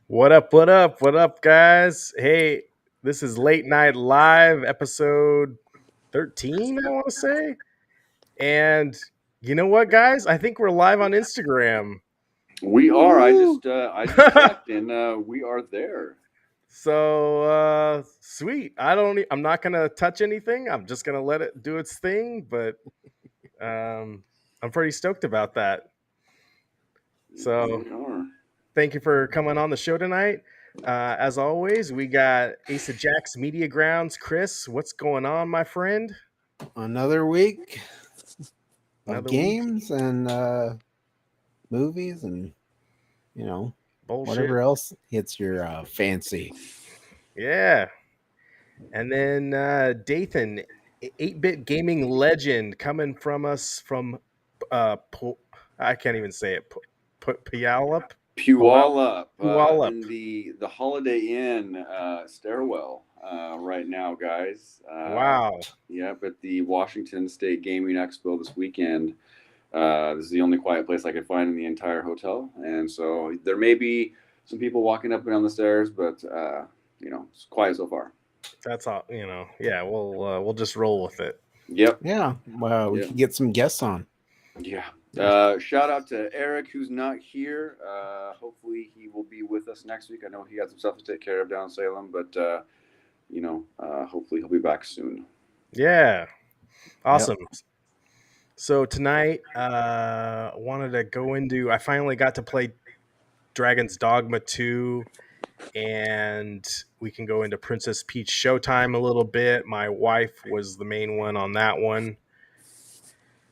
What up? What up? What up, guys? Hey, this is Late Night Live, episode 13, I want to say. And you know what, guys? I think we're live on Instagram. We are. Woo! I just checked, and we are there. So sweet. I'm not gonna touch anything. I'm just gonna let it do its thing, but I'm pretty stoked about that. So We are. thank you for coming on the show tonight. As always, we got Ace of Jacks Media Grounds. Chris, what's going on, my friend? Another week of Another week. games and movies and Bullshit. whatever else hits your fancy. Yeah. And then Dathan, 8-bit gaming legend, coming from us from I can't even say it. Puyallup? Puyallup Puyallup. in the Holiday Inn stairwell right now, guys. Wow. Yep, at the Washington State Gaming Expo this weekend. This is the only quiet place I could find in the entire hotel, and so there may be some people walking up and down the stairs, but it's quiet so far. That's all. Yeah. We'll just roll with it. Yep. Yeah, well, we Yeah. could get some guests on. Yeah. Shout out to Eric, who's not here. Hopefully, he will be with us next week. I know he got some stuff to take care of down in Salem, but hopefully he'll be back soon. Yeah. Awesome. So tonight, wanted to go into. I finally got to play Dragon's Dogma 2, and we can go into Princess Peach Showtime a little bit. My wife was the main one on that one.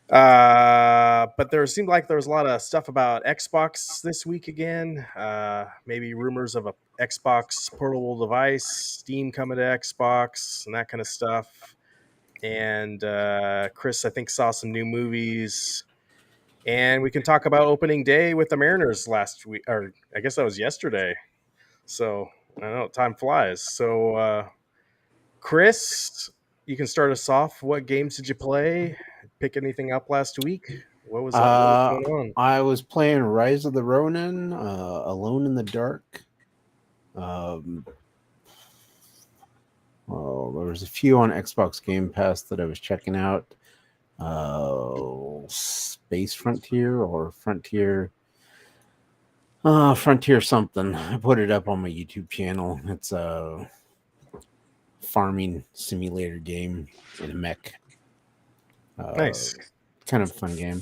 But there seemed like there was a lot of stuff about Xbox this week again. Maybe rumors of a Xbox portable device, Steam coming to Xbox, and that kind of stuff. And Chris, I think, saw some new movies. And we can talk about opening day with the Mariners last week, or I guess that was yesterday. So I know time flies. So, Chris, you can start us off. What games did you play? Pick anything up last week? What was going on? I was playing Rise of the Ronin, Alone in the Dark. There was a few on Xbox Game Pass that I was checking out. Space Frontier or Frontier something. I put it up on my YouTube channel. It's a farming simulator game in a mech. Nice. Kind of fun game.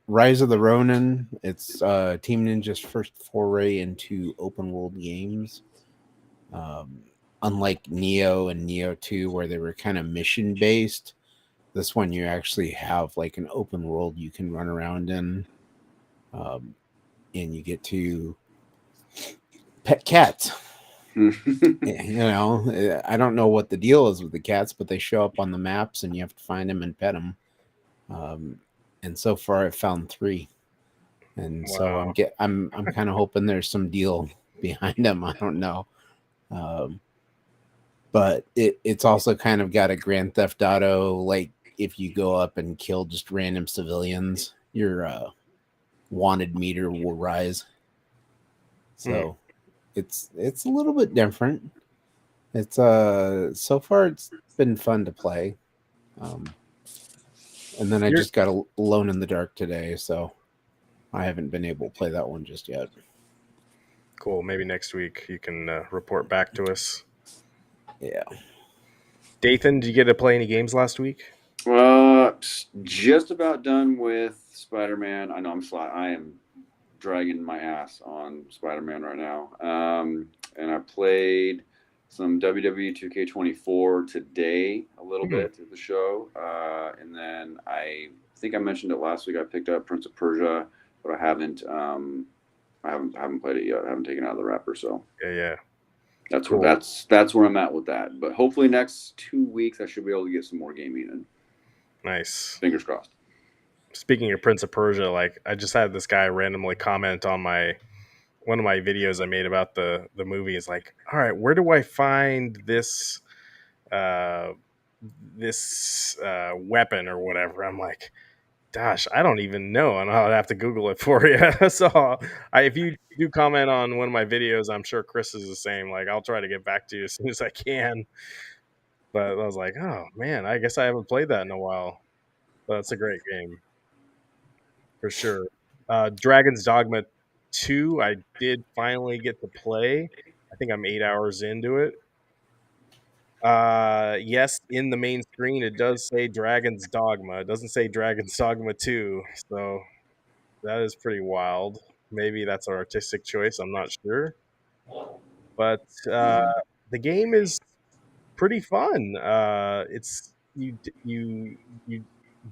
Rise of the Ronin. It's Team Ninja's first foray into open world games. Unlike Neo and Neo 2, where they were kind of mission based, this one you actually have like an open world you can run around in, and you get to pet cats. I don't know what the deal is with the cats, but they show up on the maps and you have to find them and pet them. And so far I've found 3, and Wow. so I'm kind of hoping there's some deal behind them. I don't know. But it's also kind of got a Grand Theft Auto, like if you go up and kill just random civilians, your wanted meter will rise. So it's a little bit different. It's so far it's been fun to play. And then I just got Alone in the Dark today, so I haven't been able to play that one just yet. Cool. Maybe next week you can report back to us. Yeah. Dathan, did you get to play any games last week? Just about done with Spider-Man. I know I am dragging my ass on Spider-Man right now. And I played some WWE 2K24 today a little bit at the show. And then I think I mentioned it last week. I picked up Prince of Persia, but I haven't played it yet. I haven't taken it out of the wrapper. So Yeah. That's Cool. that's where I'm at with that. But hopefully next 2 weeks I should be able to get some more gaming in. Nice. Fingers crossed. Speaking of Prince of Persia, like I just had this guy randomly comment on one of my videos I made about the movie. Is like, all right, where do I find this weapon or whatever? I'm like, Gosh, I don't even know, and I'll have to Google it for you. So, if you do comment on one of my videos, I'm sure Chris is the same. Like, I'll try to get back to you as soon as I can. But I was like, oh man, I guess I haven't played that in a while. But it's a great game for sure. Dragon's Dogma 2, I did finally get to play. I think I'm 8 hours into it. Yes, in the main screen it does say Dragon's Dogma. It doesn't say Dragon's Dogma 2, so that is pretty wild. Maybe that's an artistic choice. I'm not sure, but the game is pretty fun. It's you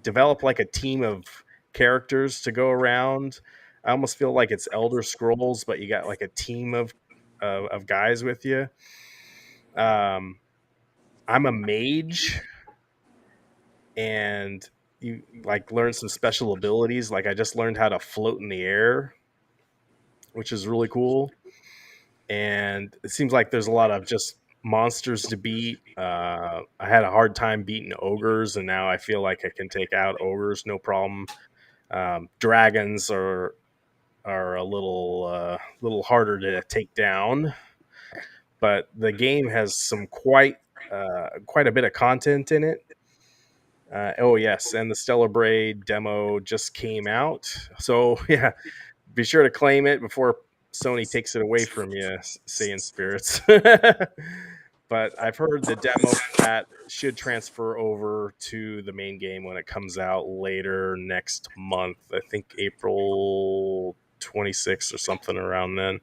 develop like a team of characters to go around. I almost feel like it's Elder Scrolls, but you got like a team of guys with you. Um, I'm a mage, and you like learn some special abilities. Like I just learned how to float in the air, which is really cool. And it seems like there's a lot of just monsters to beat. I had a hard time beating ogres, and now I feel like I can take out ogres no problem. Dragons are a little harder to take down, but the game has some quite a bit of content in it. Oh yes, and the Stellar Braid demo just came out, so yeah, be sure to claim it before Sony takes it away from you, saying spirits. But I've heard the demo for that should transfer over to the main game when it comes out later next month. I think April 26th or something around then.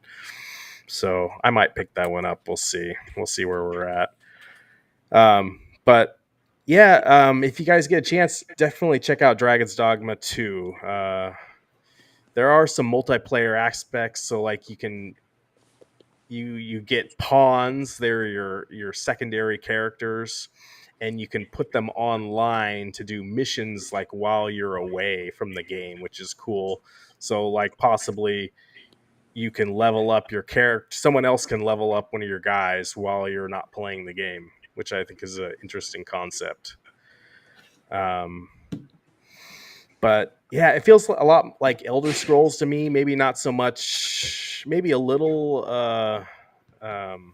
So I might pick that one up. We'll see. We'll see where we're at. But yeah, if you guys get a chance, definitely check out Dragon's Dogma 2. There are some multiplayer aspects, so like you get pawns. They're your secondary characters, and you can put them online to do missions like while you're away from the game, which is cool. So like possibly you can level up your character. Someone else can level up one of your guys while you're not playing the game, which I think is an interesting concept. Um, but yeah, it feels a lot like Elder Scrolls to me. Maybe not so much. Maybe a little um,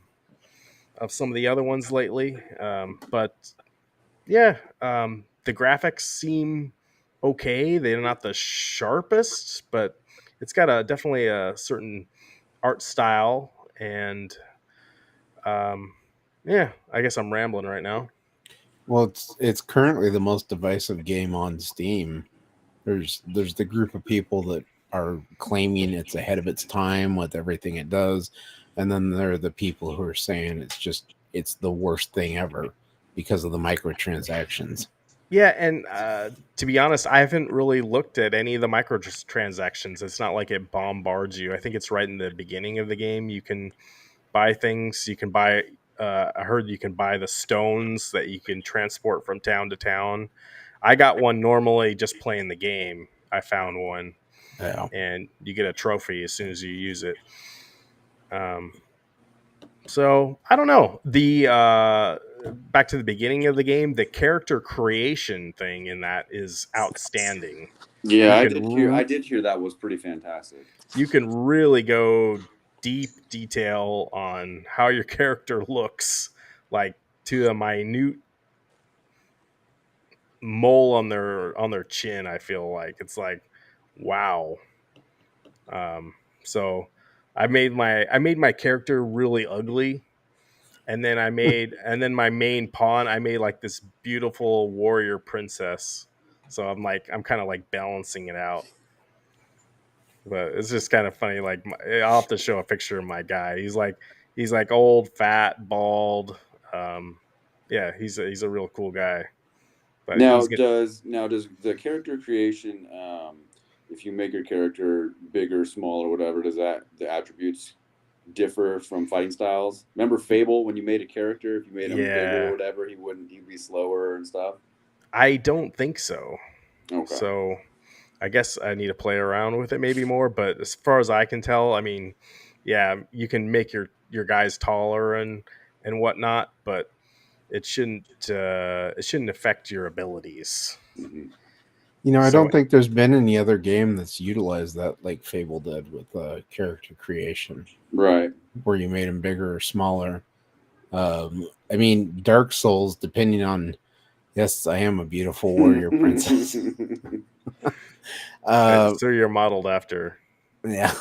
of some of the other ones lately. But yeah, the graphics seem okay. They're not the sharpest, but it's got a definitely a certain art style. And um, yeah, I guess I'm rambling right now. Well, it's currently the most divisive game on Steam. There's the group of people that are claiming it's ahead of its time with everything it does, and then there are the people who are saying it's the worst thing ever because of the microtransactions. Yeah, and to be honest, I haven't really looked at any of the microtransactions. It's not like it bombards you. I think it's right in the beginning of the game. You can buy things. You can buy. I heard you can buy the stones that you can transport from town to town. I got one normally just playing the game. I found one, Yeah. and you get a trophy as soon as you use it. Um, so I don't know. The back to the beginning of the game, the character creation thing in that is outstanding. Yeah, You I can did hear. I did hear that was pretty fantastic. you can really go deep detail on how your character looks, like to a minute mole on their chin. I feel like it's like, wow. Um, so I made my character really ugly, and then my main pawn I made like this beautiful warrior princess. So I'm kind of like balancing it out. But it's just kind of funny. Like I'll have to show a picture of my guy. He's like old, fat, bald. Um, yeah, he's a real cool guy. But Now he's gonna. does the character creation, if you make your character bigger, smaller, whatever, does that the attributes differ from fighting styles? Remember Fable when you made a character, if you made him bigger or Yeah, whatever, he'd be slower and stuff. I don't think so. Okay. So I guess I need to play around with it maybe more. But as far as I can tell, I mean, yeah, you can make your guys taller and whatnot, but it shouldn't affect your abilities. Hmm. I So don't think there's been any other game that's utilized that like Fable did with character creation, Right. where you made them bigger or smaller. I mean, Dark Souls, depending on, yes, I am a beautiful warrior princess. so you're modeled after. Yeah.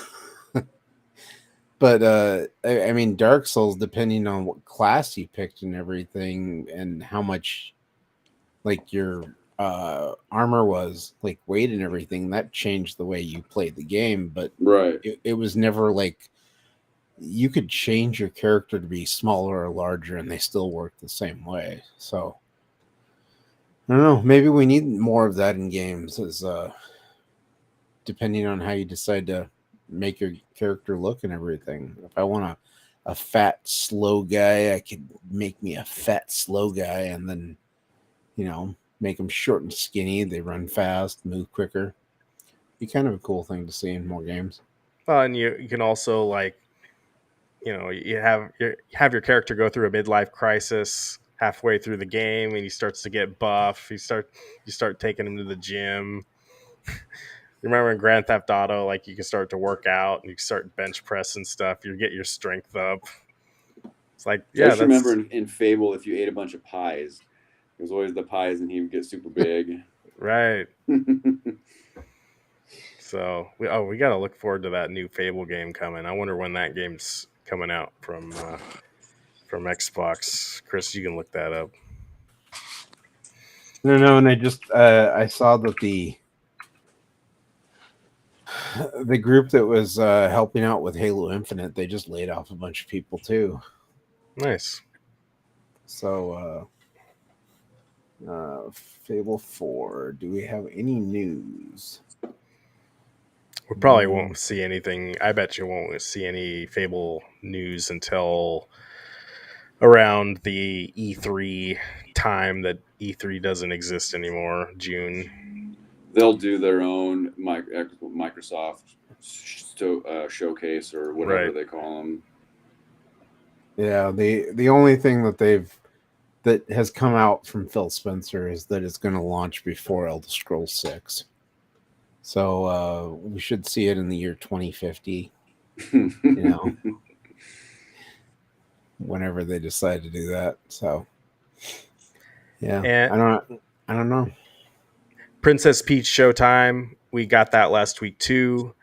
But I mean, Dark Souls, depending on what class you picked and everything, and how much like your armor was, like weight and everything, that changed the way you played the game. But Right. it was never like you could change your character to be smaller or larger, and they still work the same way. So I don't know. Maybe we need more of that in games, as depending on how you decide to make your character look and everything. If I want a fat, slow guy, I could make me a fat, slow guy, and then, make them short and skinny. They run fast, move quicker. Be kind of a cool thing to see in more games. And you can also like, you have your character go through a midlife crisis halfway through the game, and he starts to get buff. You start taking him to the gym. You remember in Grand Theft Auto, like you can start to work out and you can start bench pressing stuff. You get your strength up. It's like, I yeah, just remember that's in Fable, if you ate a bunch of pies, it was always the pies, and he would get super big. right. So we got to look forward to that new Fable game coming. I wonder when that game's coming out from Xbox. Chris, you can look that up. No, and I saw that the group that was helping out with Halo Infinite, they just laid off a bunch of people too. Nice. So Fable 4, do we have any news? We probably won't see anything. I bet you won't see any Fable news until around the E3 time that E3 doesn't exist anymore, June. They'll do their own Microsoft showcase or whatever Right. they call them. Yeah, the only thing that has come out from Phil Spencer is that it's going to launch before Elder Scrolls 6. So we should see it in the year 2050, whenever they decide to do that. So yeah, And I don't know. Princess Peach Showtime, we got that last week too.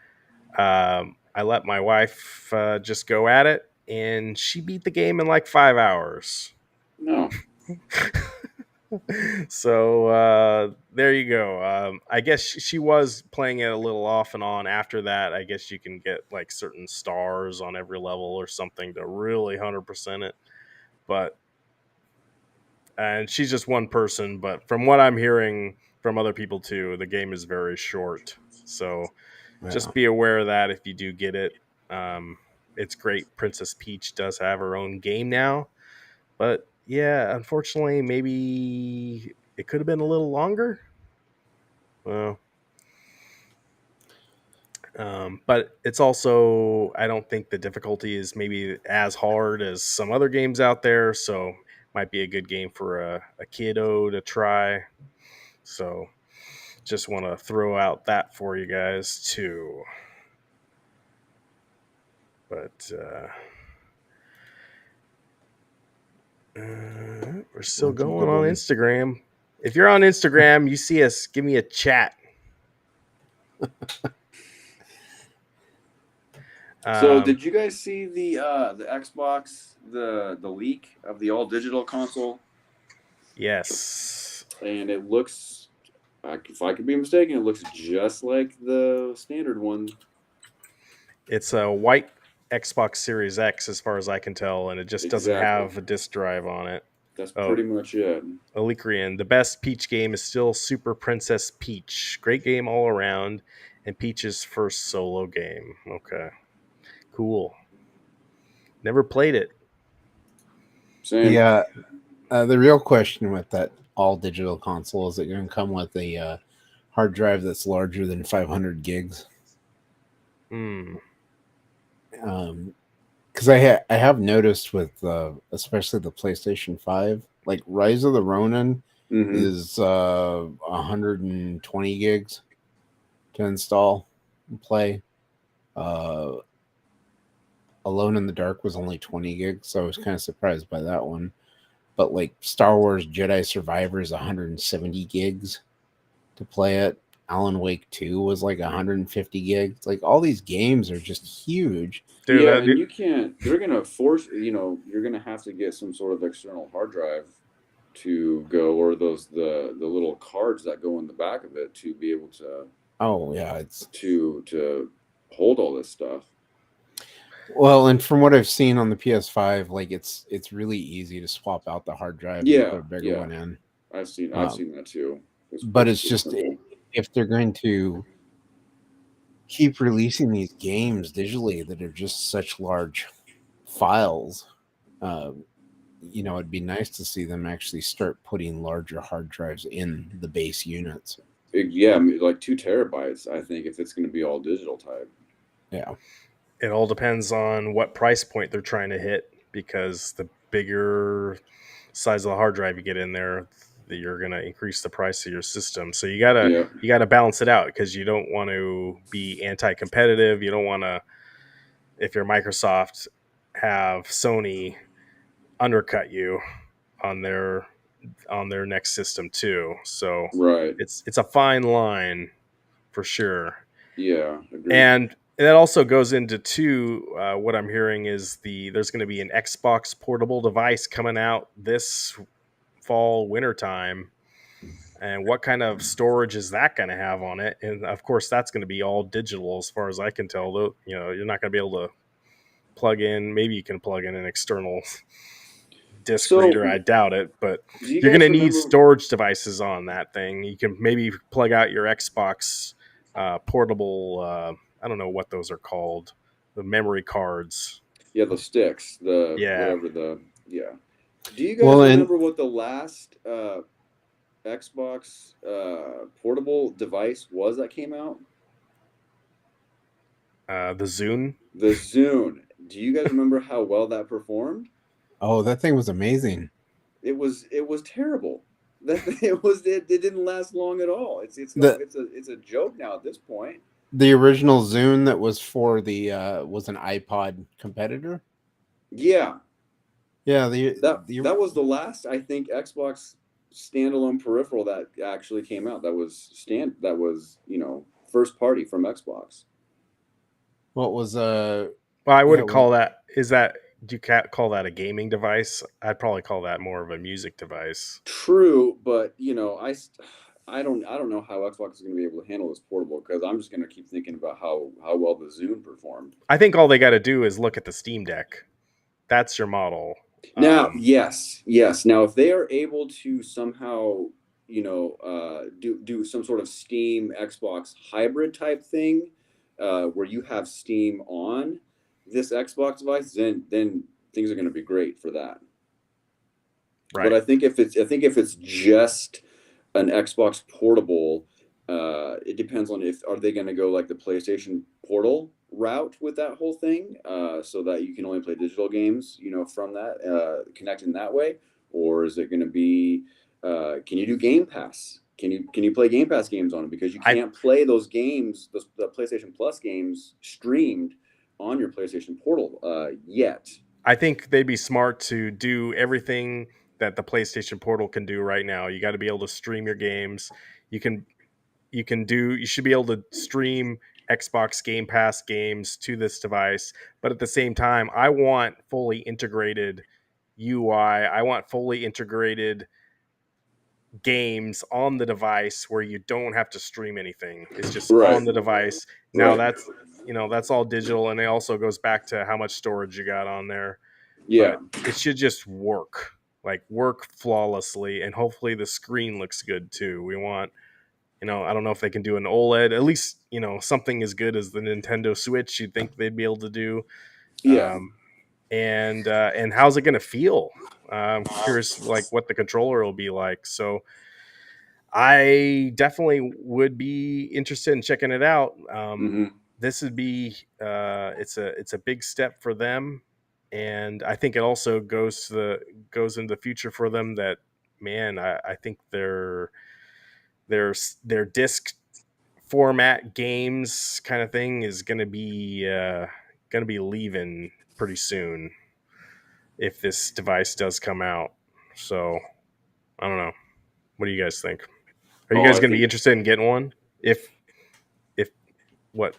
I let my wife just go at it, and she beat the game in like 5 hours. No. So there you go. I guess she was playing it a little off and on. After that, I guess you can get like certain stars on every level or something to really 100% it. But and she's just one person. But from what I'm hearing from other people too, the game is very short. So just be aware of that if you do get it. It's great. Princess Peach does have her own game now. But yeah, unfortunately, maybe it could have been a little longer. Well, but it's also, I don't think the difficulty is maybe as hard as some other games out there. So might be a good game for a kiddo to try. So just want to throw out that for you guys too. But we're still going on Instagram. If you're on Instagram, you see us, give me a chat. So did you guys see the Xbox, the leak of the all digital console? Yes. And it looks, if I could be mistaken, it looks just like the standard one. It's a white Xbox Series X, as far as I can tell, and it just doesn't have a disc drive on it. That's pretty much it. Alicrian, the best Peach game is still Super Princess Peach. Great game all around, and Peach's first solo game. Okay. Cool. Never played it. Same. The real question with that all digital console, is it going to come with a hard drive that's larger than 500 gigs? Because I have noticed with especially the PlayStation 5, like Rise of the Ronin Mm-hmm. is 120 gigs to install and play. Uh, Alone in the Dark was only 20 gigs, so I was kind of surprised by that one. But like Star Wars Jedi Survivor is 170 gigs to play it. Alan Wake 2 was like 150 gigs. Like all these games are just huge. Dude, Yeah, and you can't. They're gonna force. You're gonna have to get some sort of external hard drive to go, or the little cards that go in the back of it to be able to Oh yeah, it's to hold all this stuff. well, and from what I've seen on the PS5, like it's really easy to swap out the hard drive and put Yeah, a bigger yeah, one in. I've seen that too. But It's it's pretty just simple. if they're going to keep releasing these games digitally that are just such large files, uh, it'd be nice to see them actually start putting larger hard drives in the base units. Yeah, I mean, like 2 terabytes. I think if it's going to be all digital type. Yeah. it all depends on what price point they're trying to hit, because the bigger size of the hard drive you get in there, you're going to increase the price of your system. So Yeah, you got to balance it out, because you don't want to be anti-competitive. You don't want to, if you're Microsoft, have Sony undercut you on their next system too. So right. it's a fine line for sure. Yeah, agreed. And that also goes into what I'm hearing is there's going to be an Xbox portable device coming out this fall winter time. And what kind of storage is that going to have on it? And of course, that's going to be all digital, as far as I can tell. Though, you're not going to be able to plug in. Maybe you can plug in an external disk So, reader. I doubt it, but do you you're going guys to need remember? storage devices on that thing. You can maybe plug out your Xbox portable. I don't know what those are called. The memory cards. Yeah, the sticks, the Yeah. whatever the yeah. Do you Well, guys and remember what the last Xbox portable device was that came out? The Zune. The Zune. Do you guys remember how well that performed? oh, that thing was amazing. It was terrible. That it didn't last long at all. It's no The it's a joke now at this point. the original Zune that was for the was an iPod competitor. Yeah, Yeah, the that was the last I think Xbox standalone peripheral that actually came out. That was first party from Xbox. what was Well, I yeah, it wouldn't was call that. Is that do you call that a gaming device? I'd probably call that more of a music device. True, but I don't know how Xbox is going to be able to handle this portable because I'm just going to keep thinking about how well the Zune performed. I think all they got to do is look at the Steam Deck. That's your model. Now, yes, yes. Now, if they are able to somehow, do some sort of Steam Xbox hybrid type thing, where you have Steam on this Xbox device, then things are going to be great for that. But Right. I think if it's just an Xbox portable, it depends on if are they going to go like the PlayStation Portal route with that whole thing, so that you can only play digital games, from that connecting that way, or is it going to be can you do Game Pass? Can you play Game Pass games on it because you I can't play those games, the PlayStation Plus games streamed on your PlayStation Portal yet? I think they'd be smart to do everything that the PlayStation Portal can do right now. You got to be able to stream your games. You can you should be able to stream Xbox Game Pass games to this device, but at the same time, I want fully integrated UI. I want fully integrated games on the device where you don't have to stream anything. It's just Right, on the device. Now right, that's all digital, and it also goes back to how much storage you got on there. yeah, But it should just work flawlessly, and hopefully the screen looks good too. We want, I don't know if they can do an OLED, at least, something as good as the Nintendo Switch. You'd think they'd be able to do. yeah. Um, and how's it going to feel? I'm curious, like what the controller will be like. So I definitely would be interested in checking it out. Hmm. This would be it's a big step for them, and I think it also goes into the future for them, that man, I think their disc format games kind of thing is going to be leaving pretty soon if this device does come out. So I don't know. What do you guys think? Are you Oh, guys I going to be think interested in getting one? If what?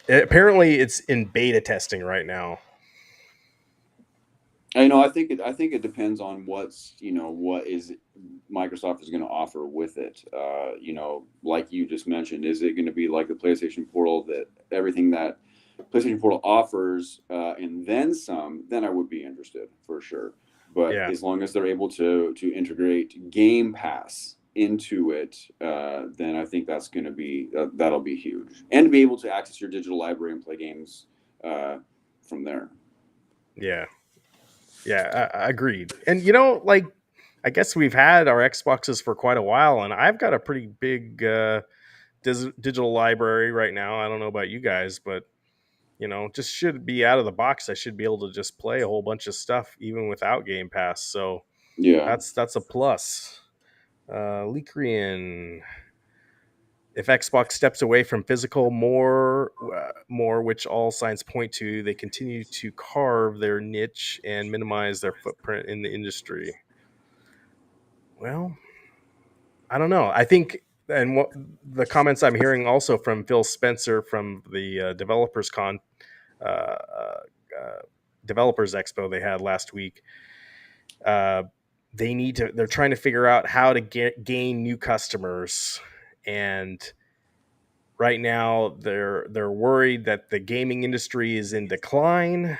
Apparently, it's in beta testing right now. I think it depends on what is Microsoft is going to offer with it. Like you just mentioned, is it going to be like the PlayStation Portal, that everything that PlayStation Portal offers and then some? Then I would be interested for sure. But Yeah, as long as they're able to integrate Game Pass into it, then I think that's going to be that'll be huge, and to be able to access your digital library and play games from there. yeah, yeah. I agreed. And like, I guess we've had our Xboxes for quite a while, and I've got a pretty big digital library right now. I don't know about you guys, but just should be out of the box. I should be able to just play a whole bunch of stuff even without Game Pass. So Yeah. that's a plus. Leakrian, if Xbox steps away from physical more, which all signs point to, they continue to carve their niche and minimize their footprint in the industry. Well, I don't know. I think, and what the comments I'm hearing also from Phil Spencer from the Developers Con, uh, uh, uh, Developers Expo they had last week. Uh, they're trying to figure out how to gain new customers, and right now they're worried that the gaming industry is in decline,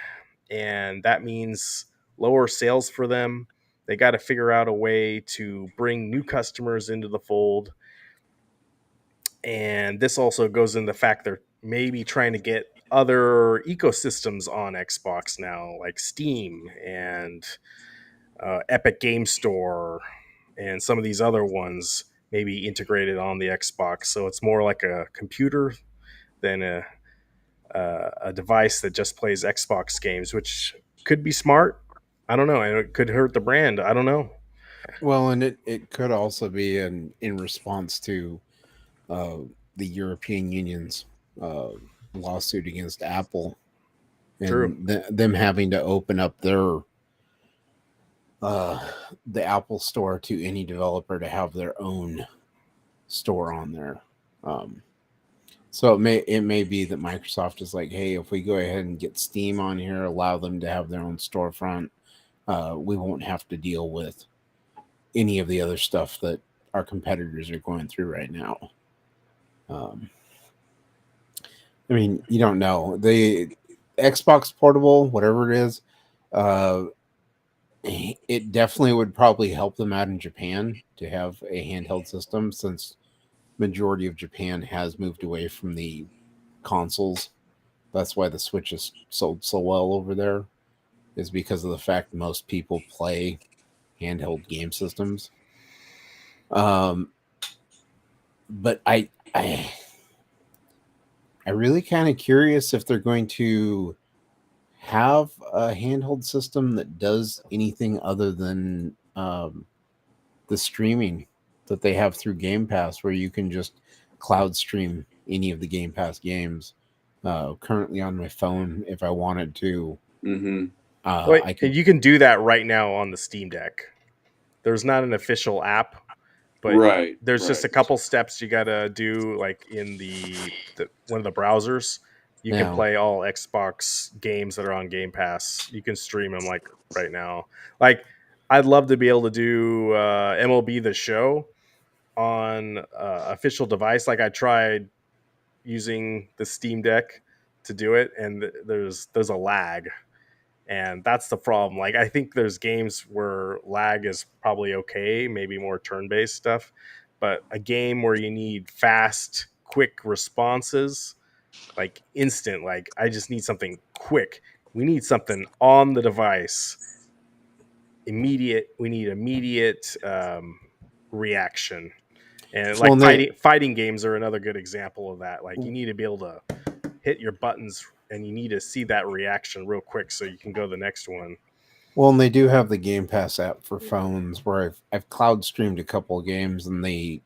and that means lower sales for them. They got to figure out a way to bring new customers into the fold, and this also goes in the fact they're maybe trying to get other ecosystems on Xbox now, like Steam and Epic Game Store and some of these other ones maybe integrated on the Xbox. So it's more like a computer than a device that just plays Xbox games, which could be smart. I don't know, and it could hurt the brand. I don't know. Well, and it could also be in response to uh, the European Union's uh, lawsuit against Apple True. and them having to open up their uh, the Apple Store to any developer to have their own store on there. Um, so it may be that Microsoft is like, hey, if we go ahead and get Steam on here, allow them to have their own storefront, we won't have to deal with any of the other stuff that our competitors are going through right now. Um, I mean, you don't know. The Xbox Portable, whatever it is, uh, it definitely would probably help them out in Japan to have a handheld system, since majority of Japan has moved away from the consoles. That's why the Switch is sold so well over there, is because of the fact most people play handheld game systems. Um, but I really kind of curious if they're going to have a handheld system that does anything other than the streaming that they have through Game Pass, where you can just cloud stream any of the Game Pass games. Currently on my phone, if I wanted to, Mm-hmm. Wait, I could you can do that right now on the Steam Deck. There's not an official app, but Right. there's just Right. a couple steps you gotta do, like in the one of the browsers. You can now. play all Xbox games that are on Game Pass. You can stream them like right now. Like, I'd love to be able to do MLB The Show on official device. Like, I tried using the Steam Deck to do it, and there's a lag, and that's the problem. Like, I think there's games where lag is probably okay, maybe more turn-based stuff, but a game where you need fast, quick responses, like instant, like I just need something quick. We need something on the device, immediate. We need immediate reaction. And Well, like and fighting games are another good example of that. Like, you need to be able to hit your buttons and you need to see that reaction real quick so you can go to the next one. Well, and they do have the Game Pass app for phones where I've cloud streamed a couple of games and the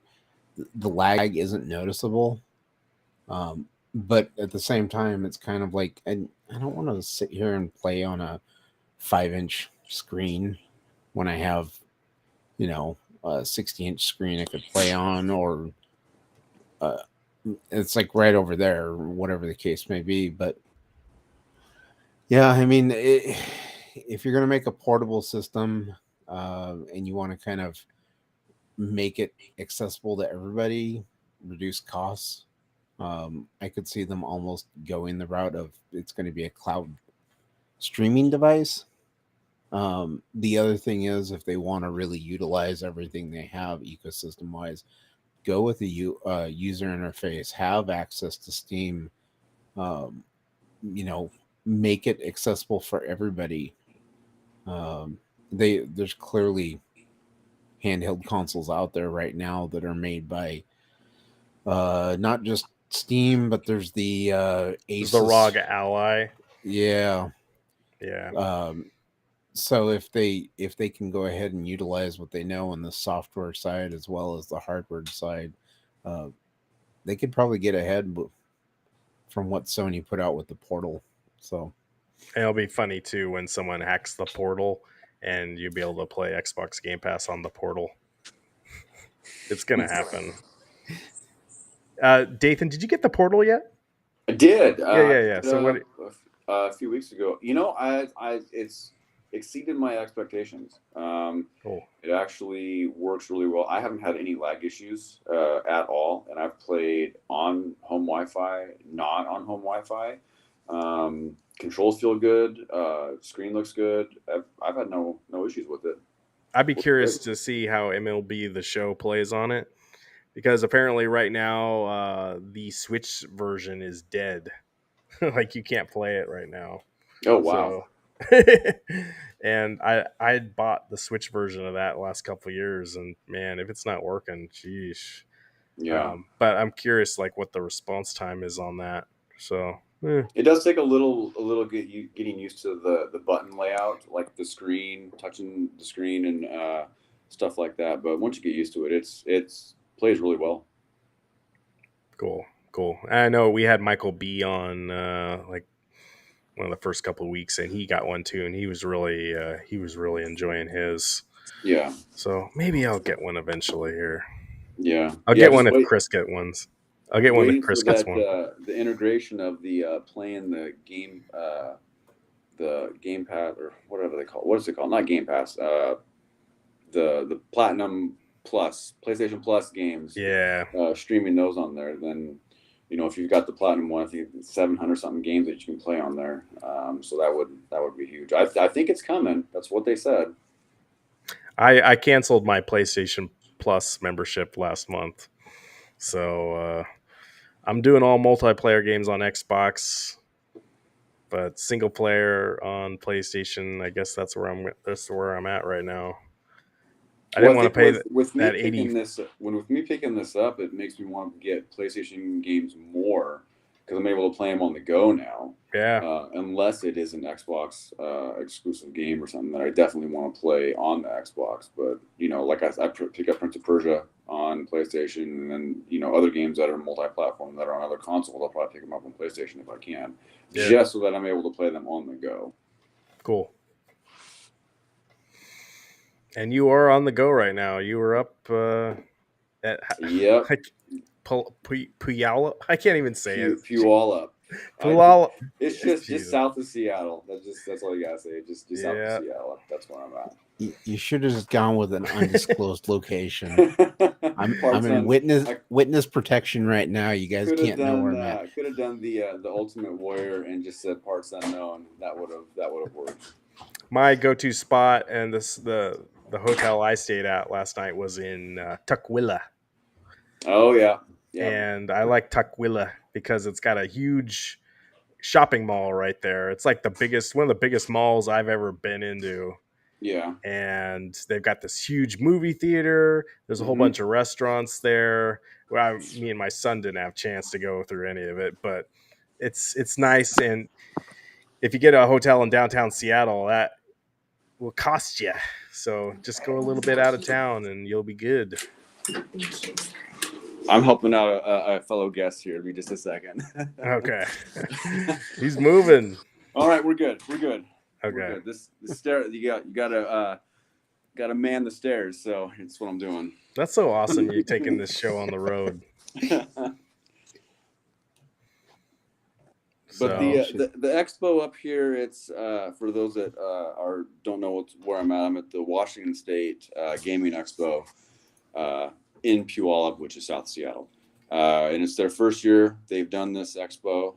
lag isn't noticeable. But at the same time, it's kind of like I don't want to sit here and play on a 5-inch screen when I have, a 60-inch screen I could play on, or uh, it's like right over there, or whatever the case may be. But yeah, I mean, if you're going to make a portable system and you want to kind of make it accessible to everybody, reduce costs, I could see them almost going the route of it's going to be a cloud streaming device. The other thing is, if they want to really utilize everything they have ecosystem wise, go with the user interface, have access to Steam, um, make it accessible for everybody. There's clearly handheld consoles out there right now that are made by not just Steam, but there's the It's Asus. the ROG Ally. Yeah. Yeah. So if they can go ahead and utilize what they know on the software side as well as the hardware side, they could probably get ahead from what Sony put out with the Portal. So and it'll be funny too when someone hacks the Portal and you'll be able to play Xbox Game Pass on the Portal. It's gonna happen. Dathan, did you get the Portal yet? I did. Yeah. So what? A few weeks ago, it's exceeded my expectations. Cool. It actually works really well. I haven't had any lag issues at all, and I've played on home Wi-Fi, not on home Wi-Fi. Controls feel good. Screen looks good. I've had no issues with it. I'd be curious to see how MLB The Show plays on it, because apparently right now the Switch version is dead. Like you can't play it right now. Oh wow! So, and I bought the Switch version of that last couple of years, and man, if it's not working, sheesh. Yeah. But I'm curious, like what the response time is on that. So it does take a little getting used to the button layout, like the screen, touching the screen, and stuff like that. But once you get used to it, it's plays really well. Cool. I know we had Michael B on like one of the first couple of weeks, and he got one too, and he was really enjoying his. Yeah. So maybe I'll get one eventually here. Yeah. I'll get one if Chris gets ones. I'll get one if Chris gets one. The integration of the playing the Game Pass, or whatever they call it. What is it called? Not Game Pass. The Platinum Plus, PlayStation Plus games. Yeah. Streaming those on there, then if you've got the Platinum one, I think it's 700 something games that you can play on there. So that would be huge. I think it's coming. That's what they said. I canceled my PlayStation Plus membership last month, so I'm doing all multiplayer games on Xbox, but single player on PlayStation. I guess that's where I'm at right now. I didn't want to pay that 80. With me picking this up, it makes me want to get PlayStation games more because I'm able to play them on the go now. Yeah. Unless it is an Xbox exclusive game or something that I definitely want to play on the Xbox. But like I pick up Prince of Persia on PlayStation, and then other games that are multi-platform that are on other consoles, I'll probably pick them up on PlayStation if I can, just so that I'm able to play them on the go. Cool. And you are on the go right now. You were up at Puyallup. I can't even say it. Puyallup. Puyallup. It's just south of Seattle. That's all you gotta say. Just south of Seattle. That's where I'm at. You should have just gone with an undisclosed location. I'm in witness protection right now. You guys can't know where I'm at. Could have done the Ultimate Warrior and just said parts unknown. That would have worked. My go-to spot and the hotel I stayed at last night was in Tukwila. Oh yeah. And I like Tukwila because it's got a huge shopping mall right there. It's like one of the biggest malls I've ever been into. Yeah. And they've got this huge movie theater. There's a whole bunch of restaurants there. Well, me and my son didn't have a chance to go through any of it, but it's nice. And if you get a hotel in downtown Seattle, that will cost you. So just go a little bit out of town and you'll be good. I'm helping out a fellow guest here. Give me just a second. Okay. He's moving. All right, we're good. We're Okay. good. This stair, you gotta man the stairs. So it's what I'm doing. That's so awesome. You're taking this show on the road. But the expo up here, it's for those that don't know where I'm at. I'm at the Washington State Gaming Expo in Puyallup, which is South Seattle, and it's their first year they've done this expo.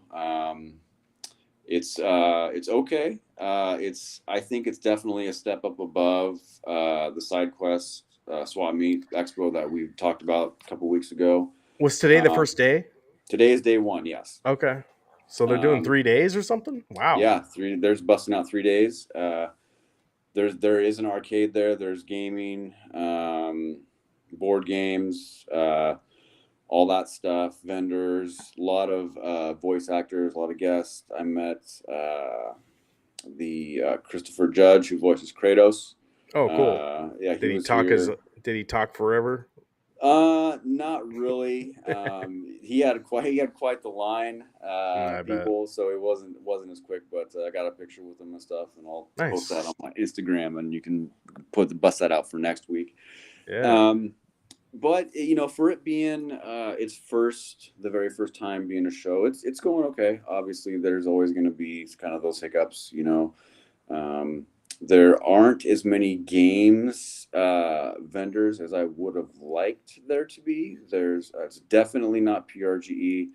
It's okay. I think it's definitely a step up above the Side Quest Swap Meet Expo that we talked about a couple weeks ago. Was today the first day? Today is day one. Yes. Okay. So they're doing 3 days or something? Wow. Yeah, there's busting out 3 days. There is an arcade there. There's gaming, board games, all that stuff. Vendors, a lot of voice actors, a lot of guests. I met the Christopher Judge who voices Kratos. Oh, cool. Yeah, did he talk here. Did he talk forever? Not really. He had quite the line, people. So it wasn't as quick. But I got a picture with him and stuff, and I'll post that on my Instagram, and you can bust that out for next week. Yeah. But for it being the very first time being a show, it's going okay. Obviously, there's always going to be kind of those hiccups. There aren't as many games vendors as I would have liked there to be. It's definitely not PRGE,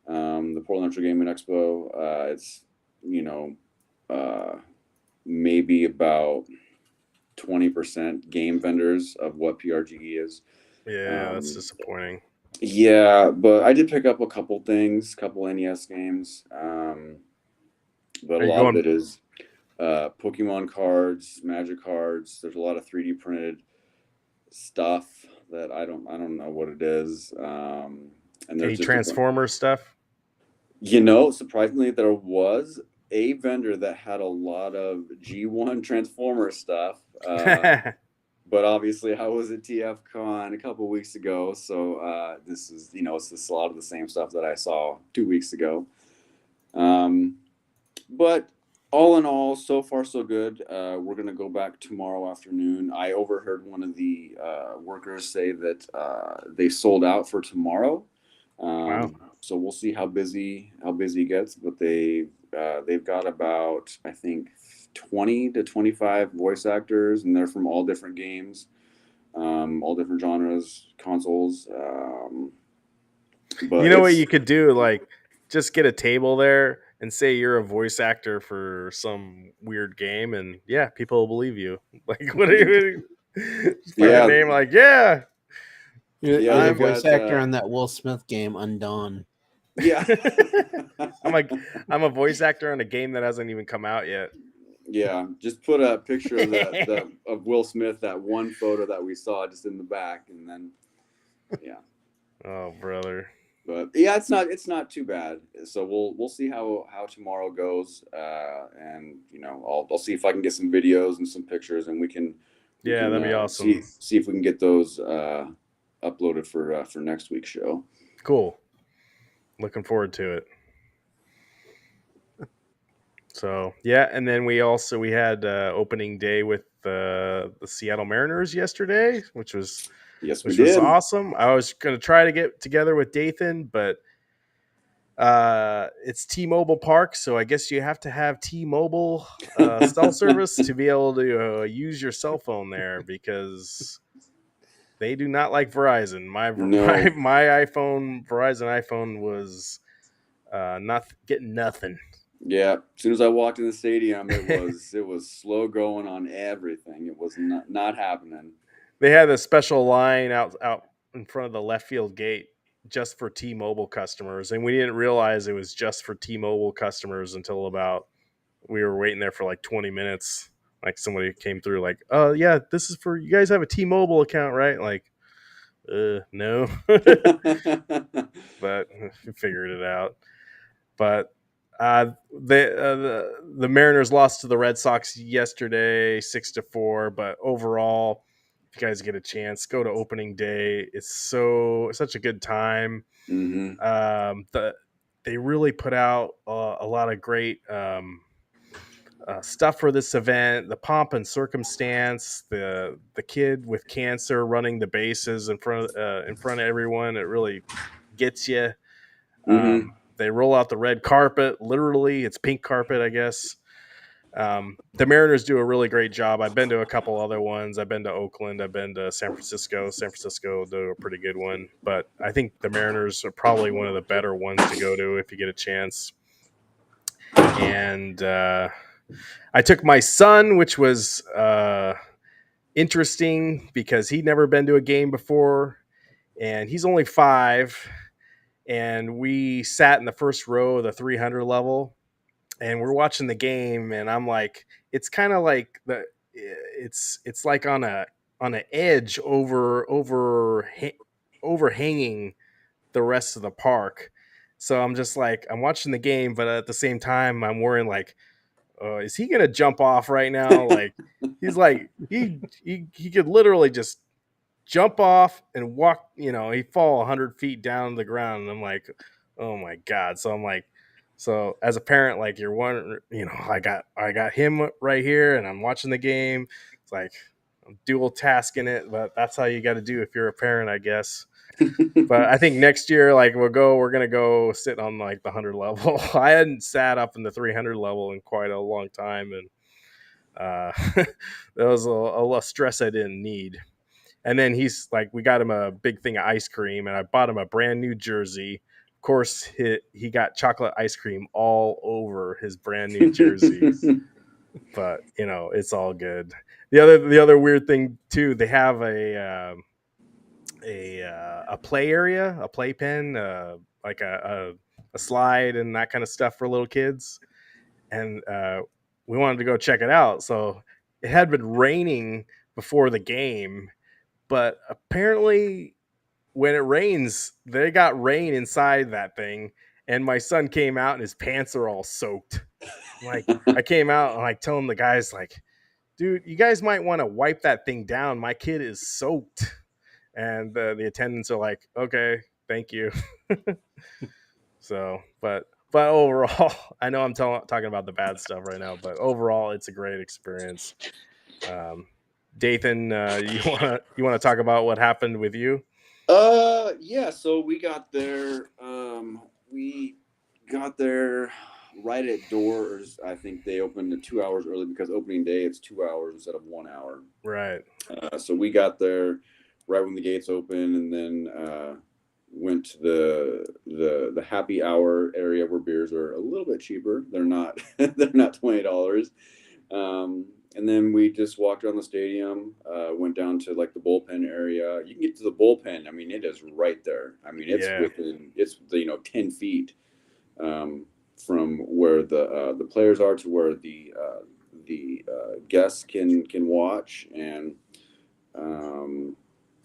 the Portland Retro Gaming Expo. It's maybe about 20% game vendors of what PRGE is. Yeah, that's disappointing. Yeah, but I did pick up a couple things, couple NES games, but a lot of it is Pokemon cards, Magic cards. There's a lot of 3D printed stuff that I don't know what it is. And there's any Transformer stuff. Surprisingly, there was a vendor that had a lot of G1 Transformer stuff. But obviously, I was at TFCon a couple of weeks ago, so this is it's a lot of the same stuff that I saw 2 weeks ago. But all in all, so far so good. We're gonna go back tomorrow afternoon. I overheard one of the workers say that they sold out for tomorrow. Wow. So we'll see how busy it gets. But they've got about, I think, 20 to 25 voice actors, and they're from all different games, all different genres, consoles. But what you could do, like just get a table there and say you're a voice actor for some weird game, and yeah, people will believe you. Like, what are you? Find a name like, yeah. You're the voice actor on that Will Smith game, Undawn. Yeah. I'm a voice actor on a game that hasn't even come out yet. Yeah, just put a picture of of Will Smith, that one photo that we saw just in the back, and then yeah. Oh, brother. But yeah, it's not too bad. So we'll see how tomorrow goes, and I'll see if I can get some videos and some pictures, and we can that'd be awesome. See if we can get those uploaded for next week's show. Cool. Looking forward to it. So yeah, and then we had opening day with the Seattle Mariners yesterday, which was awesome. I was going to try to get together with Dathan, but it's T-Mobile Park, so I guess you have to have T-Mobile cell service to be able to use your cell phone there, because they do not like Verizon. My iPhone, Verizon iPhone, was not getting nothing. Yeah, as soon as I walked in the stadium, it was slow going on everything. It was not happening. They had a special line out in front of the left field gate just for T-Mobile customers, and we didn't realize it was just for T-Mobile customers until we were waiting there for like 20 minutes. Like, somebody came through like, "Oh yeah, this is for you guys have a T-Mobile account, right?" Like, no. But we figured it out. But The Mariners lost to the Red Sox yesterday, 6-4. But overall, if you guys get a chance, go to opening day. It's such a good time. Mm-hmm. They really put out a lot of great stuff for this event. The pomp and circumstance, the kid with cancer running the bases in front of everyone. It really gets you. Mm-hmm. They roll out the red carpet. Literally, it's pink carpet, I guess. The Mariners do a really great job. I've been to a couple other ones. I've been to Oakland. I've been to San Francisco. San Francisco do a pretty good one, but I think the Mariners are probably one of the better ones to go to if you get a chance. And I took my son, which was interesting because he'd never been to a game before, and he's only 5. And we sat in the first row of the 300 level, and we're watching the game, and I'm like, it's kind of like it's like on an edge overhanging the rest of the park. So I'm just like, I'm watching the game, but at the same time, I'm worrying like, is he gonna jump off right now? Like, he's like, he could literally just jump off and walk, he'd fall 100 feet down to the ground. And I'm like, oh my God. So I'm like, so as a parent, like, you're one, I got him right here and I'm watching the game. It's like, I'm dual tasking it, but that's how you got to do if you're a parent, I guess. But I think next year, like, we're going to go sit on like the 100 level. I hadn't sat up in the 300 level in quite a long time. And that was a stress I didn't need. And then he's like, we got him a big thing of ice cream, and I bought him a brand new jersey. Of course, he got chocolate ice cream all over his brand new jersey. But it's all good. The other weird thing too, they have a play area, a playpen, like a slide and that kind of stuff for little kids, and we wanted to go check it out. So it had been raining before the game, but apparently when it rains, they got rain inside that thing, and my son came out and his pants are all soaked. Like, I came out and like telling the guys, like, dude, you guys might want to wipe that thing down. My kid is soaked. And the attendants are like, okay, thank you. So, but overall, I know I'm talking about the bad stuff right now, but overall, it's a great experience. Dathan, you wanna talk about what happened with you? Yeah, so we got there right at doors. I think they opened 2 hours early because opening day it's 2 hours instead of 1 hour. Right. So we got there right when the gates open, and then went to the happy hour area where beers are a little bit cheaper. They're not they're not $20. And then we just walked around the stadium, went down to like the bullpen area. You can get to the bullpen. I mean, it is right there. I mean, it's Yeah. it's 10 feet from where the players are to where the guests can watch. And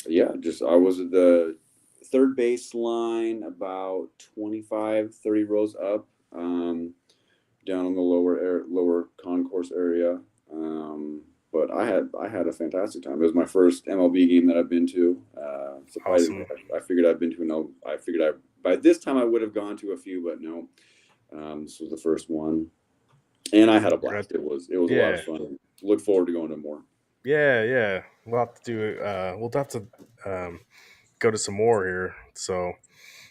yeah, just I was at the third base line about 25, 30 rows up, down on the lower concourse area. But I had a fantastic time. It was my first MLB game that I've been to. Surprisingly, Awesome. I figured I'd been to I figured by this time I would have gone to a few, but no. This was the first one, and I had a blast. It was a lot of fun. Look forward to going to more. Yeah. We'll have to do. We'll have to go to some more here. So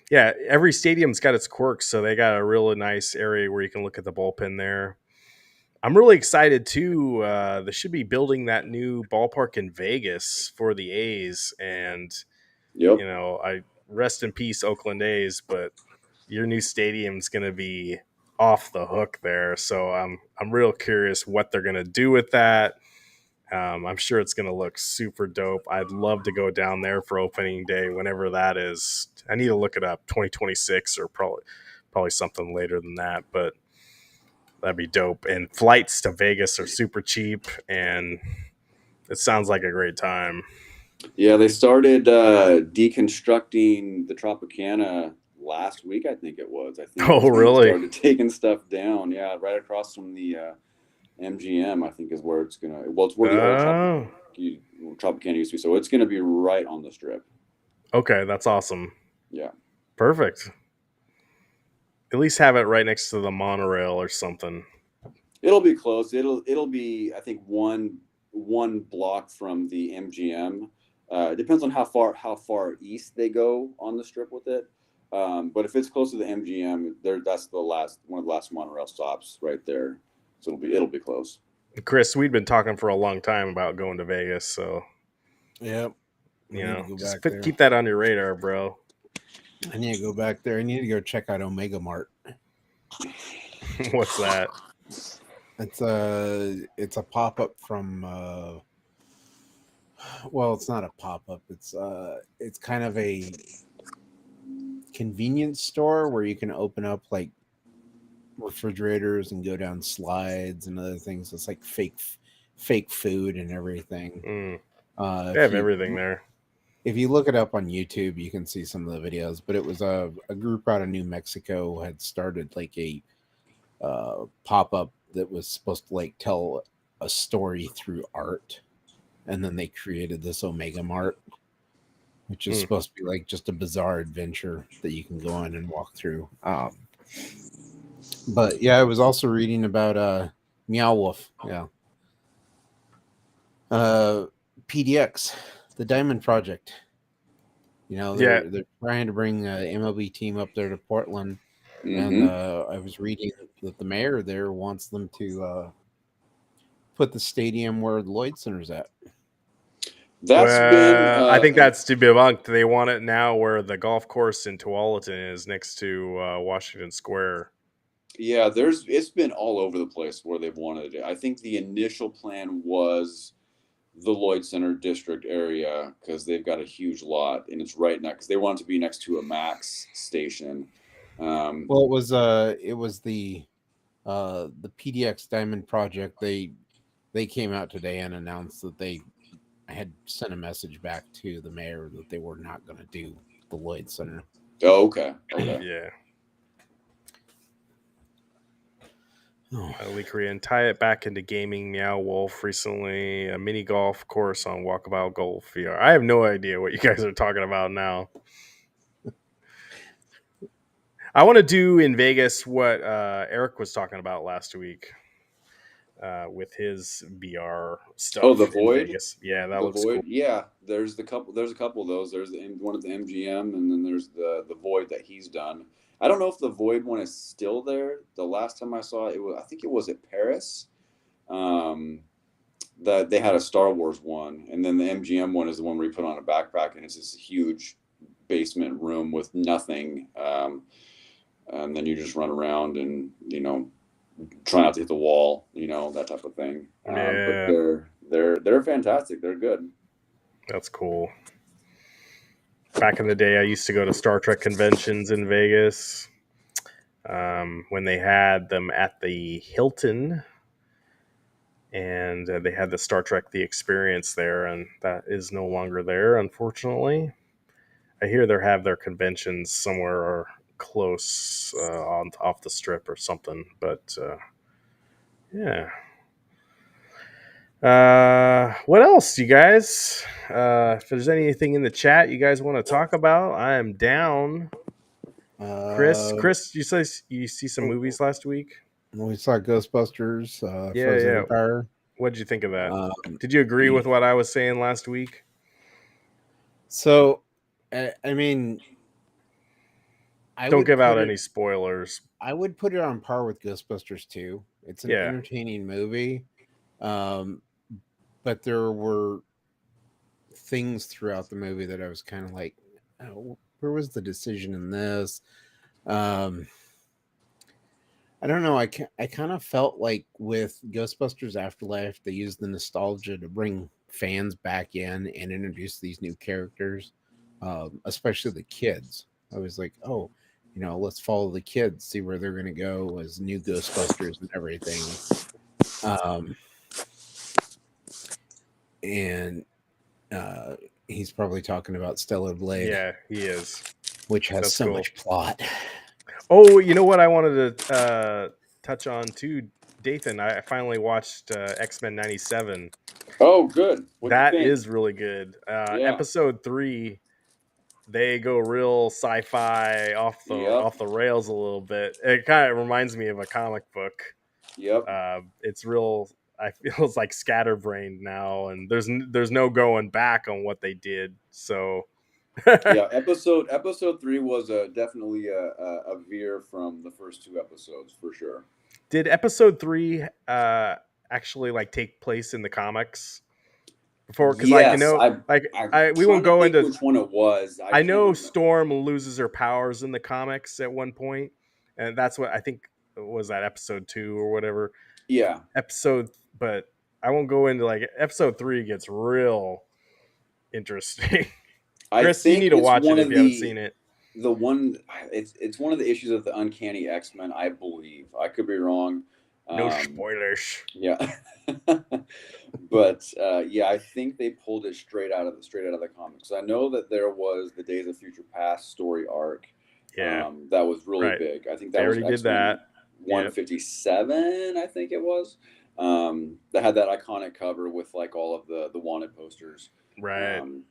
yeah, every stadium's got its quirks. So they got a really nice area where you can look at the bullpen there. I'm really excited too. They should be building that new ballpark in Vegas for the A's, and Yep. I rest in peace, Oakland A's, but your new stadium's going to be off the hook there. So I'm real curious what they're going to do with that. I'm sure it's going to look super dope. I'd love to go down there for opening day, whenever that is. I need to look it up, 2026 or probably something later than that, but that'd be dope. And flights to Vegas are super cheap, and it sounds like a great time. Yeah, they started deconstructing the Tropicana last week, I think it was. I think Oh, that's when they really? started taking stuff down. Yeah, right across from the MGM, I think is where it's gonna. Well, it's where the old Oh, Tropicana used to be. So it's gonna be right on the strip. okay, that's awesome. Yeah, Perfect. At least have it right next to the monorail or something. it'll be close. It'll be, I think, one block from the MGM. It depends on how far east they go on the strip with it. But if it's close to the MGM, that's the last one of the last monorail stops right there. So it'll be close. Chris, we'd been talking for a long time about going to Vegas, so Yep. I you need know, to go just back there. keep that on your radar, bro. I need to go back there. I need to go check out Omega Mart. What's that? It's a pop up from well, it's not a pop up. It's kind of a convenience store where you can open up like refrigerators and go down slides and other things. It's like fake food and everything. Mm, they If have you everything there. if you look it up on YouTube, you can see some of the videos. But it was a group out of New Mexico had started like a pop up that was supposed to like tell a story through art, and then they created this Omega Mart, which is Mm. supposed to be like just a bizarre adventure that you can go in and walk through. But yeah, I was also reading about Meow Wolf. Yeah, PDX, the Diamond Project. You know, Yeah, they're trying to bring the MLB team up there to Portland, and Mm-hmm. I was reading that the mayor there wants them to put the stadium where the Lloyd Center's at. That's been well, I think that's debunked. They want it now where the golf course in Tualatin is next to Washington Square. yeah. It's been all over the place where they've wanted it. I think the initial plan was the Lloyd Center district area because they've got a huge lot and it's right next. They want it to be next to a Max station. Well, it was the PDX Diamond Project. They came out today and announced that they had sent a message back to the mayor that they were not going to do the Lloyd Center. Oh, okay. Okay. Yeah. Oh. Lee Korean tie it back into gaming. Meow Wolf recently a mini golf course on Walkabout Golf VR. I have no idea what you guys are talking about now. I want to do in Vegas what Eric was talking about last week with his VR Oh, the stuff in Void. Vegas. Yeah, that The looks cool. Void. Yeah. There's a couple of those. There's one at the MGM, and then there's the Void that he's done. I don't know if the Void one is still there. The last time I saw it, I think it was at Paris. Um, that they had a Star Wars one, and then the MGM one is the one where you put on a backpack, and it's this huge basement room with nothing, and then you just run around and try not to hit the wall, that type of thing. But Yeah, they're fantastic. They're good. that's cool. Back in the day, I used to go to Star Trek conventions in Vegas when they had them at the Hilton, and they had the Star Trek The Experience there, and that is no longer there, unfortunately. I hear they have their conventions somewhere close on off the strip or something, but yeah. What else, you guys? If there's anything in the chat you guys want to talk about, I am down. Chris, you say you see some movies last week? We saw Ghostbusters, Yeah, Frozen yeah. Empire. What did you think of that? Um, Did you agree with what I was saying last week? so, I mean, I Don't would give out put it. any spoilers. I would put it on par with Ghostbusters 2. It's an Yeah. entertaining movie, but there were things throughout the movie that I was kind of like, oh, where was the decision in this? I don't know. I kind of felt like with Ghostbusters Afterlife, they used the nostalgia to bring fans back in and introduce these new characters, especially the kids. I was like, oh, let's follow the kids, see where they're going to go as new Ghostbusters and everything. And he's probably talking about Stellar Blade. Yeah, he is. which has That's so cool. much plot. Oh, you know what I wanted to touch on too, Dathan? I finally watched X-Men 97. Oh, good. What'd you That think? is really good. Yeah. Episode 3, they go real sci-fi Yep. off the rails a little bit. It kind of reminds me of a comic book. Yep. It's real. I feel it's like scatterbrained now, and there's no going back on what they did. So Yeah. Episode 3 was definitely a veer from the first 2 episodes for sure. did episode 3 actually like take place in the comics before? Because Yes, I'm I we won't trying to go think into. which one it was. I I can't know remember. Storm loses her powers in the comics at one point, and that's what I think was that episode 2 or whatever Yeah, episode. But I won't go into like episode 3 gets real interesting. I Chris, you think need to it's watch it one if of you haven't seen it. the one. It's one of the issues of the Uncanny X-Men. I believe I could be wrong. No Um, spoilers. yeah, but yeah, I think they pulled it straight out of the comics. I know that there was the Days of Future Past story arc Yeah, that was really right. big. I think They that was already did X-Men that. Yep. 157. I think it was. That had that iconic cover with like all of the wanted posters. Right. Um,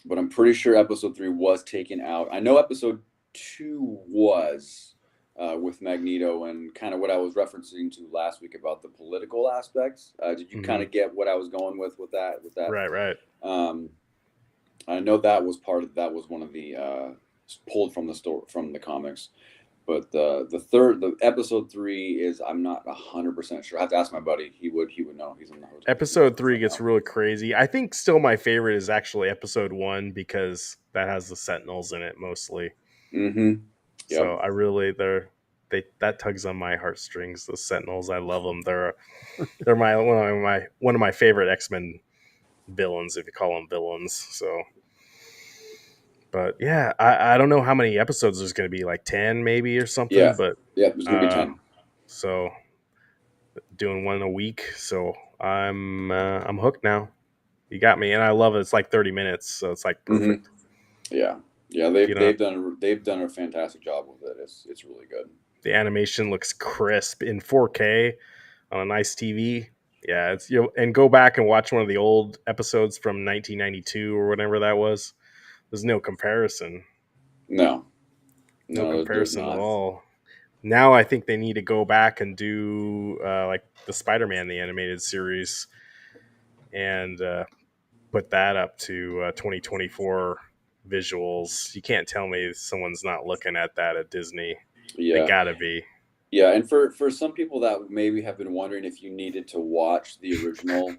but I'm pretty sure episode 3 was taken out. I know episode 2 was with Magneto and kind of what I was referencing to last week about the political aspects. Did you kind Hmm. of get what I was going with that? With that, Right. Right. um, I know that was that was one of the pulled from the story from the comics. But the episode 3 is I'm not 100% sure. I have to ask my buddy. He would know. He's in the hotel. He's in the Episode office 3 right gets now. really crazy. I think still my favorite is actually episode 1 because that has the Sentinels in it mostly. Mm-hmm. So Yep. I really they that tugs on my heartstrings. The Sentinels, I love them. They're one of my favorite X-Men villains, if you call them villains. So, but yeah, I don't know how many episodes there's going to be, like 10 maybe or something. Yeah. But Yep. There's gonna be uh, 10. so doing one a week. So I'm hooked now. You got me, and I love it. It's like 30 minutes, so it's like Mm-hmm. perfect. Yeah. Yeah. If you don't, They've done a fantastic job with it. It's really good. the animation looks crisp in 4K on a nice TV. Yeah, it's and go back and watch one of the old episodes from 1992 or whatever that was. There's no comparison. No. No No. There's comparison at not. all. Now I think they need to go back and do like the Spider-Man the animated series and put that up to 2024 visuals. You can't tell me someone's not looking at that at Disney. They Yeah. gotta be. Yeah. And for some people that maybe have been wondering if you needed to watch the original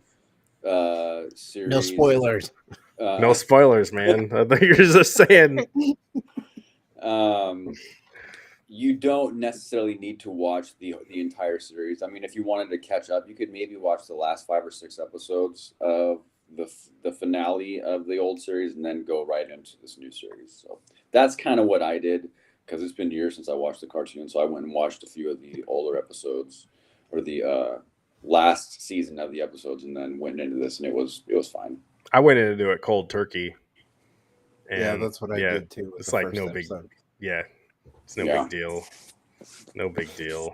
series. No spoilers. No spoilers, man. I think you're just saying. You don't necessarily need to watch the entire series. I mean, if you wanted to catch up, you could maybe watch the last 5 or 6 episodes of the finale of the old series and then go right into this new series. So that's kind of what I did because it's been years since I watched the cartoon. So I went and watched a few of the older episodes or the last season of the episodes and then went into this and it was fine. I went in to do it cold turkey. And Yeah, that's what I did too. With It's the like first no big. episode. Yeah, it's no Yeah. big deal. No big deal.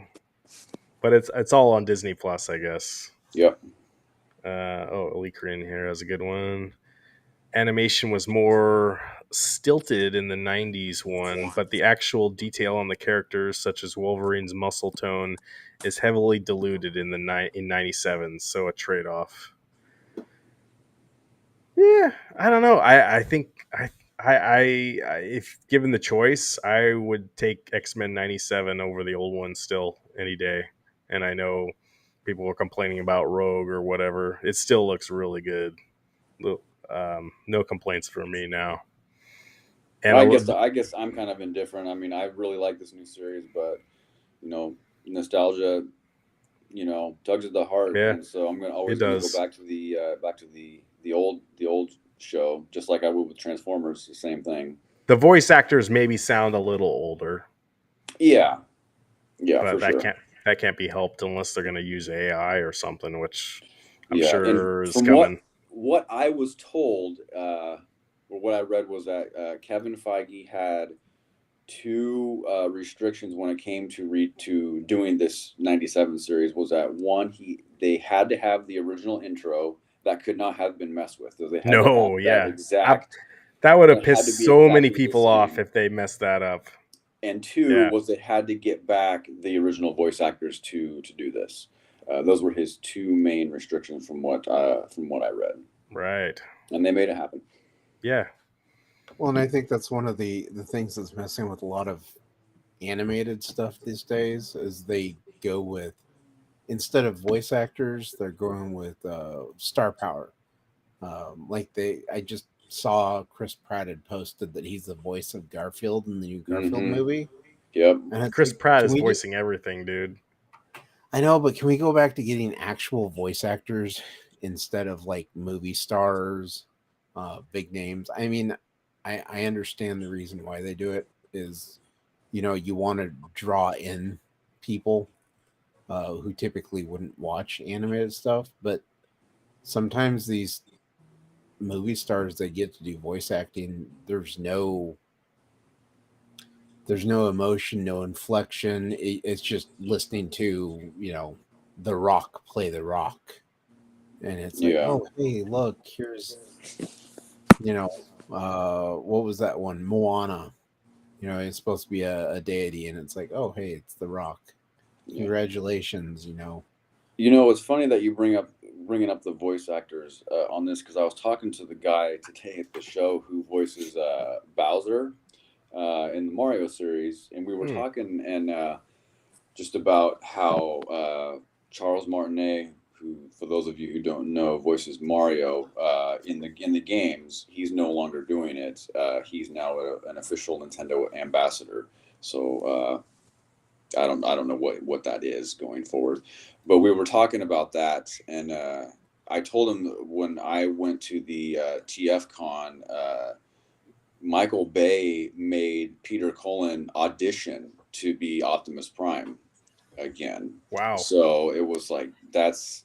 But it's all on Disney Plus, I guess. Yep. Alikrin here has a good one. Animation was more stilted in the 90s one, but the actual detail on the characters, such as Wolverine's muscle tone, is heavily diluted in in 97, so a trade-off. Yeah, I don't know. I think if given the choice, I would take X-Men 97 over the old one still any day. And I know people were complaining about Rogue or whatever. It still looks really good. No complaints from me now. And I guess I'm kind of indifferent. I mean, I really like this new series, but nostalgia, tugs at the heart, yeah, and so I'm always it gonna go does. back to the old show, just like I would with Transformers. The same thing. The voice actors maybe sound a little older, Yeah, but for sure. that can't be helped unless they're going to use AI or something, which I'm Yeah, and sure is from coming. what I was told, what I read was that Kevin Feige had two restrictions when it came to doing this 97 series. Was that one, they had to have the original intro that could not have been messed with. So they had to have No, that yeah. exact. That would have It had to pissed be so many exactly the people off same. if they messed that up. And two Yeah. was they had to get back the original voice actors to do this. Those were his two main restrictions from what I read, Right. and they made it happen. Yeah. Well, and I think that's one of the things that's messing with a lot of animated stuff these days is they go with, instead of voice actors, they're going with star power. I just saw Chris Pratt had posted that he's the voice of Garfield in the new Garfield Mm-hmm. movie, Yep. and it's Chris like, Pratt can is we just? voicing everything, dude. I know, but can we go back to getting actual voice actors instead of like movie stars, big names? I mean, I understand the reason why they do it is, you want to draw in people who typically wouldn't watch animated stuff, but sometimes these movie stars that get to do voice acting, there's no emotion, no inflection. It's just listening to the Rock play the Rock, and it's like, Yeah. oh hey, look, here's what was that one, Moana? It's supposed to be a deity, and it's like, oh hey, it's the Rock. Yeah. Congratulations. It's funny that you bringing up the voice actors on this, because I was talking to the guy today at the show who voices Bowser in the Mario series, and we were Hmm. talking and just about how Charles Martinet, who, for those of you who don't know, voices Mario in the games, he's no longer doing it. He's now an official Nintendo ambassador. So I don't know what that is going forward, but we were talking about that, and I told him when I went to the TF Con, Michael Bay made Peter Cullen audition to be Optimus Prime again. Wow. So it was like, that's,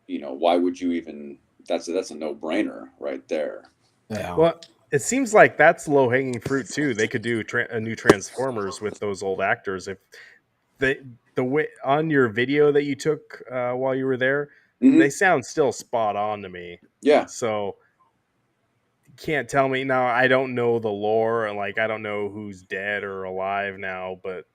why would you even? That's a no brainer right there. Yeah. Well, it seems like that's low hanging fruit too. They could do a new Transformers with those old actors. If the way on your video that you took while you were there, they Mm-hmm. sound still spot on to me. Yeah. So you can't tell me now. I don't know the lore, and like I don't know who's dead or alive now, but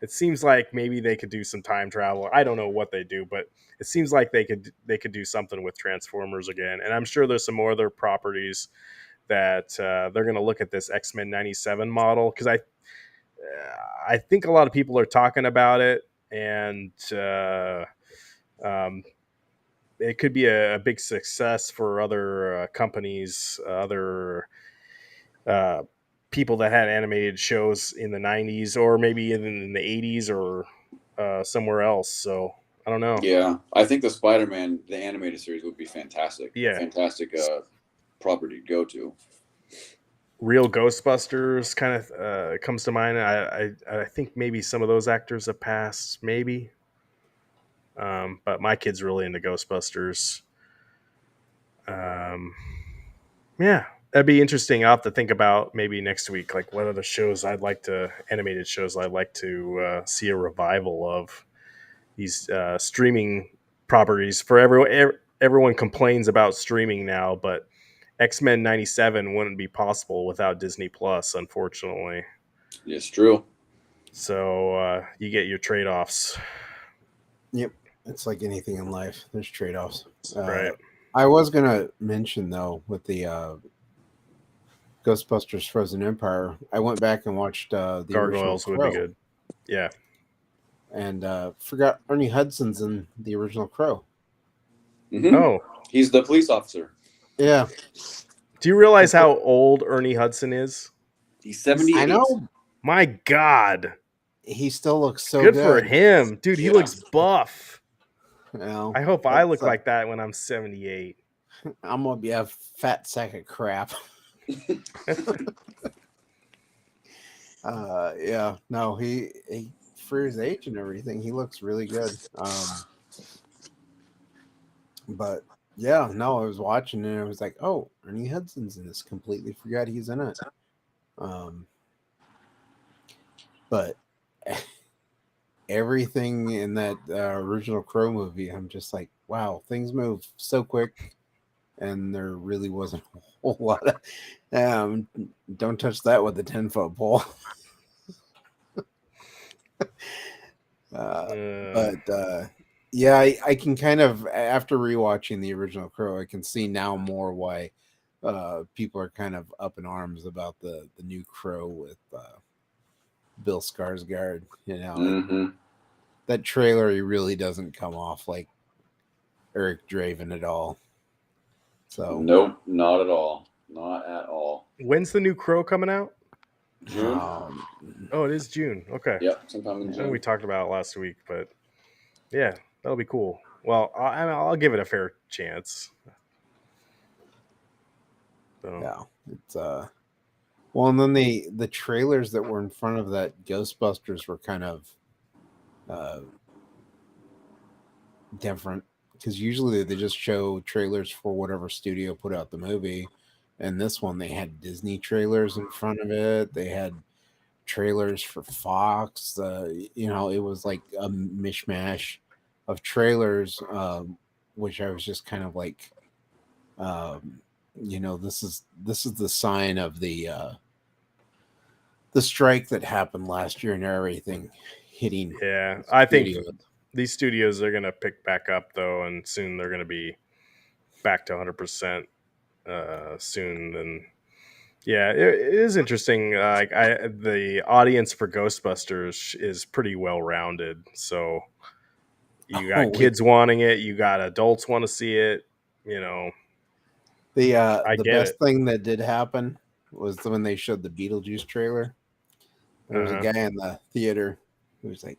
it seems like maybe they could do some time travel. I don't know what they do, but it seems like they could do something with Transformers again. And I'm sure there's some more other properties that they're going to look at this X-Men 97 model, because I think a lot of people are talking about it, and um, it could be a big success for other companies, other uh, people that had animated shows in the 90s, or maybe even in the 80s, or somewhere else. So I don't know. Yeah. I think the Spider-Man, the animated series, would be fantastic. A Yeah, fantastic property to go to. Real Ghostbusters kind of comes to mind. I think maybe some of those actors have passed, maybe. But my kid's really into Ghostbusters. Um, yeah, that'd be interesting. I'll have to think about maybe next week, like what other shows animated shows I'd like to see a revival of. These streaming properties for everyone complains about streaming now, but X-Men 97 wouldn't be possible without Disney Plus, unfortunately. It's true. So you get your trade-offs, Yep. It's like anything in life. There's trade-offs. right? I was gonna mention though, with the Ghostbusters Frozen Empire, I went back and watched the original Gargoyles would be Crow, good. Yeah. and forgot Ernie Hudson's in the original Crow. Mm-hmm. Oh, He's the police officer. Yeah, do you realize how old Ernie Hudson is? He's I 78. know. My God. He still looks so Good for good. him. Dude, he Yeah. looks buff. Well, I hope I look like that when I'm 78. I'm gonna be a fat sack of crap. Yeah, no, he for his age and everything, he looks really good. But Yeah, no, I was watching and I was like, oh, Ernie Hudson's in this. Completely forgot he's in it. But everything in that original Crow movie, I'm just like, wow, things move so quick, and there really wasn't a whole lot of. Don't touch that with a 10-foot pole. Uh, Uh, but yeah, I can kind of, after rewatching the original Crow, I can see now more why people are kind of up in arms about the new Crow with Bill Skarsgård. You know, like Mm-hmm. that trailer, he really doesn't come off like Eric Draven at all. So Nope, not at all. Not at all. when's the new Crow coming out? June? Oh, it is June. Okay. Yep, sometime in I know we June. talked about it last week, but yeah, that'll be cool. Well, I'll give it a fair chance. So yeah, it's well, and then the trailers that were in front of that Ghostbusters were kind of uh different, because usually they just show trailers for whatever studio put out the movie, and this one they had Disney trailers in front of it. They had trailers for Fox. You know, it was like a mishmash of trailers, which I was just kind of like, um, you know, this is the sign of the strike that happened last year and everything hitting yeah, the I think studio. these studios are gonna pick back up though, and soon they're gonna be back to 100% soon. And yeah, it is interesting. The audience for Ghostbusters is pretty well rounded. So you got Oh, wait. kids wanting it, you got adults want to see it. You know, I The get best it. thing that did happen was when they showed the Beetlejuice trailer. There was a Uh-huh. guy in the theater who was like,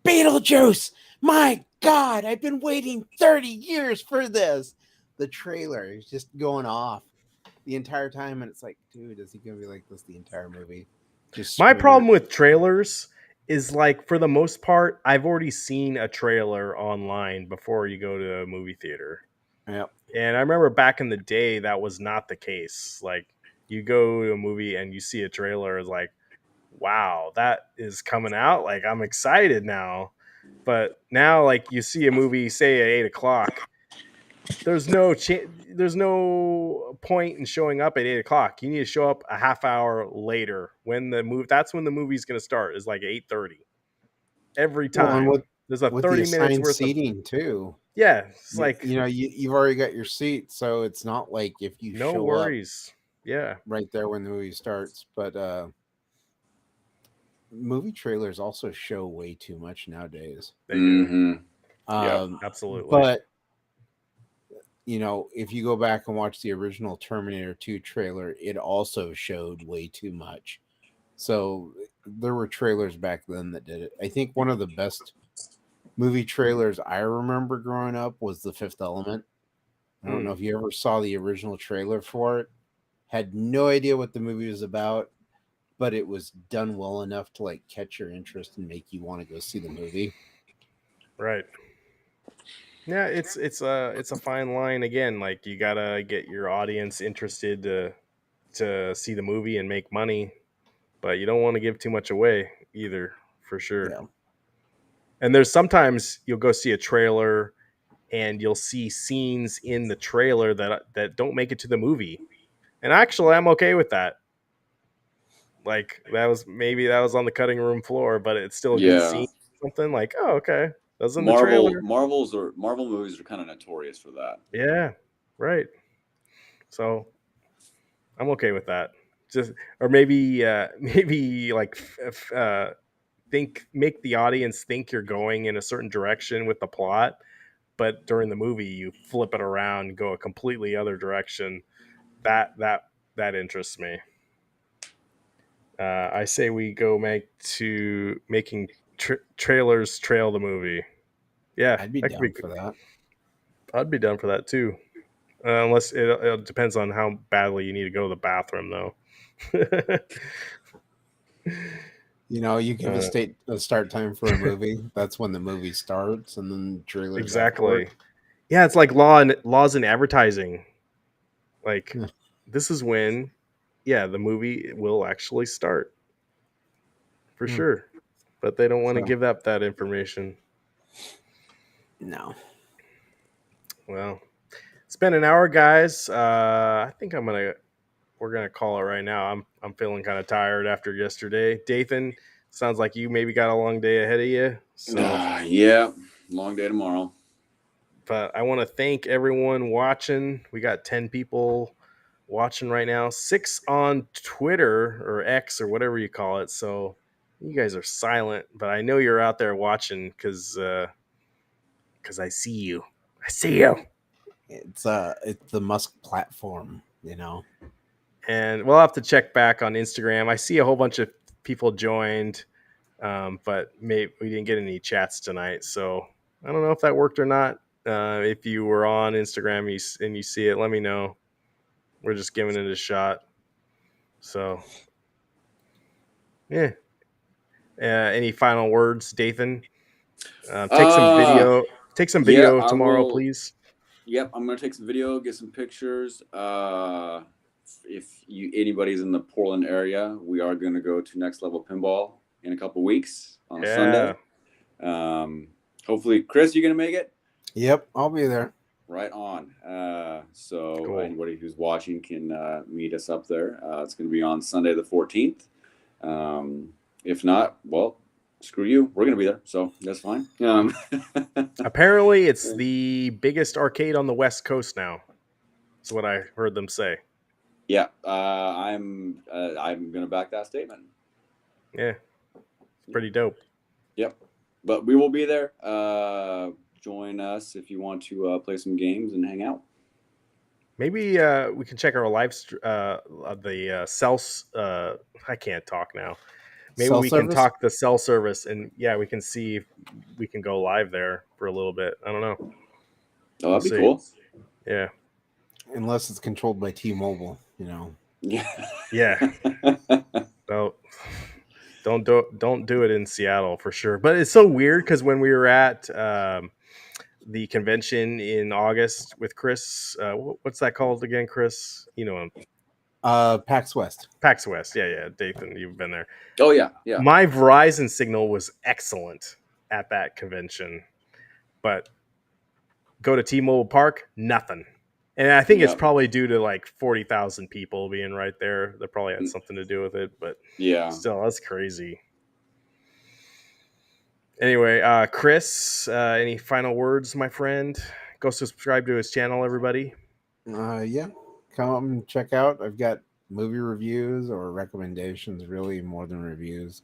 Beetlejuice! My God, I've been waiting 30 years for this. The trailer is just going off the entire time, and it's like, dude, is he gonna be like this the entire movie? Just My screaming problem at with trailers is like for the most part, I've already seen a trailer online before you go to a movie theater. yeah. And I remember back in the day that was not the case. Like you go to a movie and you see a trailer, it's like, wow, that is coming out. Like I'm excited now. But now, like you see a movie, say at 8 o'clock, there's no point in showing up at 8 o'clock. You need to show up a half hour later when the movie. That's when the movie's going to start. Is like 8:30 every Well, and time. There's a with the 30 minutes assigned worth of seating too, yeah. It's like you know, you've already got your seat, so it's not like if you no show up worries. Yeah, right there when the movie starts. But movie trailers also show way too much nowadays. they do. Mm-hmm. Yep. Um, Absolutely. but you know, if you go back and watch the original Terminator 2 trailer, it also showed way too much. So there were trailers back then that did it. I think one of the best movie trailers I remember growing up was The Fifth Element. I don't know Hmm. if you ever saw the original trailer for it. Had no idea what the movie was about, but it was done well enough to like catch your interest and make you want to go see the movie. Right. Yeah, it's a fine line again. Like you gotta get your audience interested to see the movie and make money, but you don't want to give too much away either, for sure. Yeah. And there's sometimes you'll go see a trailer and you'll see scenes in the trailer that don't make it to the movie. And actually, I'm okay with that. Like that was on the cutting room floor, but it's still a good Yeah. scene. Something like, oh, okay, that was in the trailer. Marvel movies are kind of notorious for that. Yeah, right. So I'm okay with that. Just or maybe maybe like think make the audience think you're going in a certain direction with the plot, but during the movie you flip it around, go a completely other direction. That interests me. I say we go making trailers trail the movie. Yeah, I'd be that could be down good. for that. I'd be down for that too. Unless it depends on how badly you need to go to the bathroom, though. You know, you give uh, a start time for a movie. That's when the movie starts, and then trailers afterward. exactly. Yeah, it's like laws in advertising. Like Yeah. this is when, yeah, the movie will actually start for Hmm. sure. But they don't want to So, give up that information. no. Well, it's been an hour, guys. I think we're gonna call it right now. I'm feeling kind of tired after yesterday. Dathan, sounds like you maybe got a long day ahead of you. So, Yeah, long day tomorrow. but I want to thank everyone watching. We got 10 people watching right now, 6 on Twitter or X or whatever you call it. So you guys are silent, but I know you're out there watching because I see you. I see you. It's the Musk platform, you know. And we'll have to check back on Instagram. I see a whole bunch of people joined, but maybe we didn't get any chats tonight. So I don't know if that worked or not. If you were on Instagram and you see it, let me know. We're just giving it a shot. So, yeah. Any final words, Dathan? Take some Uh, video. Take some yeah, video I tomorrow, will. please. Yep, I'm gonna take some video, get some pictures. If anybody's in the Portland area, we are gonna go to Next Level Pinball in a couple weeks on a Yeah. Sunday. Hopefully, Chris, you gonna make it? Yep, I'll be there. Right on. So Cool. anybody who's watching can meet us up there. It's gonna be on Sunday the 14th. If not, well, screw you. We're gonna be there, so that's fine. Apparently, it's the biggest arcade on the West Coast now. That's what I heard them say. Yeah, I'm gonna back that statement. Yeah, it's pretty dope. Yep, but we will be there. Join us if you want to play some games and hang out. Maybe we can check our the cell. I can't talk now. Maybe Cell we can service? talk the cell service, and yeah, we can see if we can go live there for a little bit. I don't know. Oh, We'll that'd be see. cool. Yeah, Unless it's controlled by T-Mobile, you know. Yeah. yeah. No, don't do it in Seattle for sure. But it's so weird because when we were at the convention in August with Chris, what's that called again, Chris? You know, PAX West. PAX West. Yeah. Dathan, you've been there. Oh yeah, yeah. My Verizon signal was excellent at that convention, but go to T-Mobile Park, nothing. And I think it's Yep. probably due to like 40,000 people being right there. That probably had something to do with it, but Yeah. still, that's crazy. Anyway, Chris, any final words, my friend? Go subscribe to his channel, everybody. Yeah, come check out. I've got movie reviews or recommendations, really more than reviews.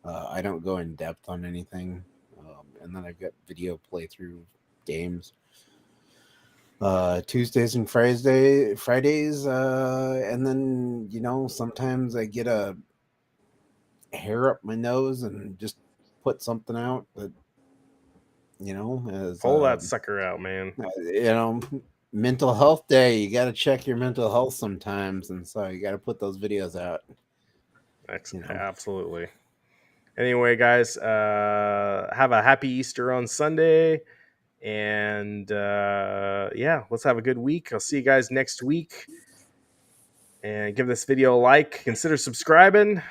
I don't go in depth on anything, and then I've got video playthrough games. Tuesdays and Fridays, and then sometimes I get a hair up my nose and just put something out that as Pull that sucker out, man. mental health day. You got to check your mental health sometimes, and so you got to put those videos out. Absolutely. Anyway, guys, have a happy Easter on Sunday. And yeah, let's have a good week. I'll see you guys next week. And give this video a like. Consider subscribing.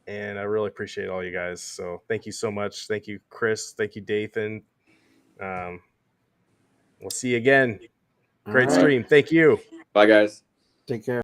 And I really appreciate all you guys. So thank you so much. Thank you, Chris. Thank you, Dathan. We'll see you again. Great All right. stream. Thank you. Bye, guys. Take care.